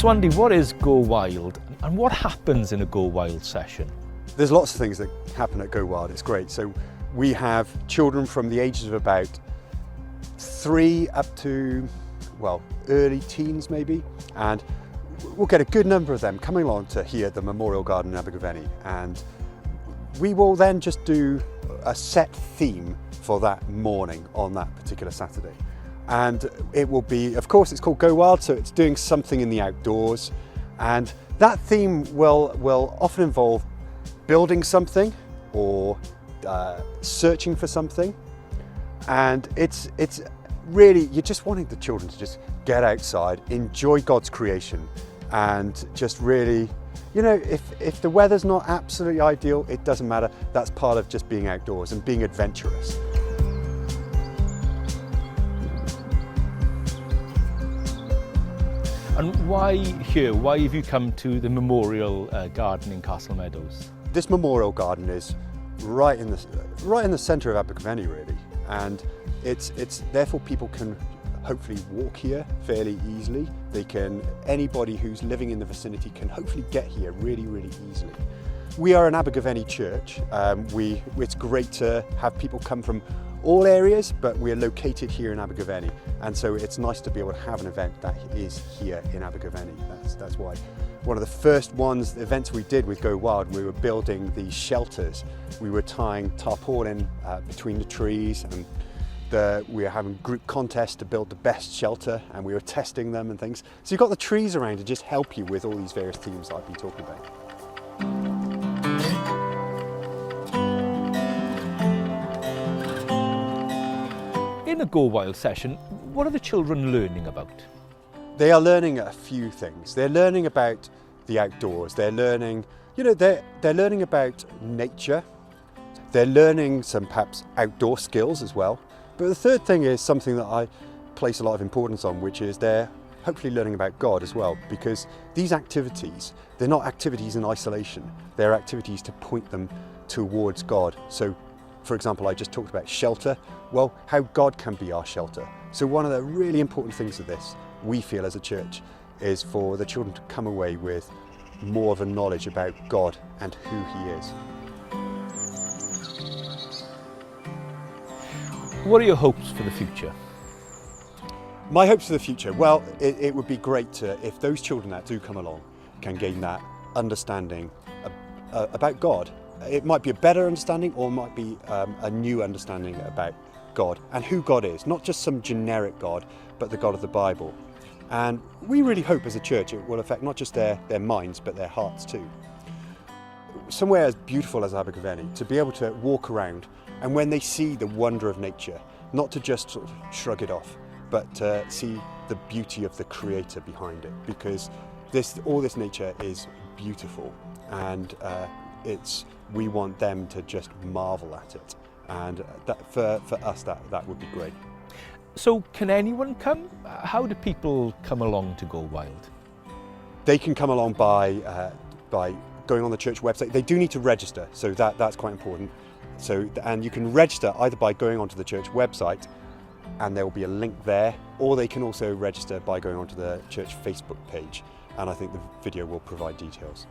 So Andy, what is Go Wild and what happens in a Go Wild session? There's lots of things that happen at Go Wild. It's great. So we have children from the ages of about 3 up to, well, early teens maybe, and we'll get a good number of them coming along to hear the Memorial Garden in Abergavenny, and we will then just do a set theme for that morning on that particular Saturday. And it will be, of course, it's called Go Wild, so it's doing something in the outdoors, and that theme will often involve building something or searching for something. And it's really, you're just wanting the children to just get outside, enjoy God's creation, and just really, you know, if the weather's not absolutely ideal, it doesn't matter. That's part of just being outdoors and being adventurous. And why here? Why have you come to the Memorial Garden in Castle Meadows? This Memorial Garden is right in the centre of Abergavenny, really, and it's therefore people can hopefully walk here fairly easily. Anybody who's living in the vicinity can hopefully get here really, really easily. We are an Abergavenny church. It's great to have people come from all areas, but we're located here in Abergavenny, and so it's nice to be able to have an event that is here in Abergavenny. That's why one of the first events we did with Go Wild, we were building these shelters. We were tying tarpaulin between the trees, and we were having group contests to build the best shelter, and we were testing them and things. So you've got the trees around to just help you with all these various themes that I've been talking about. In a Go Wild session, what are the children learning about? They are learning a few things. They're learning about the outdoors. They're learning, they're learning about nature. They're learning some perhaps outdoor skills as well. But the third thing is something that I place a lot of importance on, which is they're hopefully learning about God as well, because these activities, they're not activities in isolation. They're activities to point them towards God. So, for example, I just talked about shelter. Well, how God can be our shelter. So one of the really important things of this, we feel as a church, is for the children to come away with more of a knowledge about God and who He is. What are your hopes for the future? My hopes for the future? Well, it would be great if those children that do come along can gain that understanding about God. It might be a better understanding, or it might be a new understanding about God and who God is, not just some generic God, but the God of the Bible. And we really hope as a church it will affect not just their minds, but their hearts too. Somewhere as beautiful as Abergavenny, to be able to walk around, and when they see the wonder of nature, not to just sort of shrug it off, but to see the beauty of the Creator behind it, because all this nature is beautiful, and we want them to just marvel at it, and for us that would be great. So can anyone come? How do people come along to Go Wild? They can come along by going on the church website. They do need to register, so that's quite important. And you can register either by going onto the church website, and there will be a link there, or they can also register by going onto the church Facebook page, and I think the video will provide details.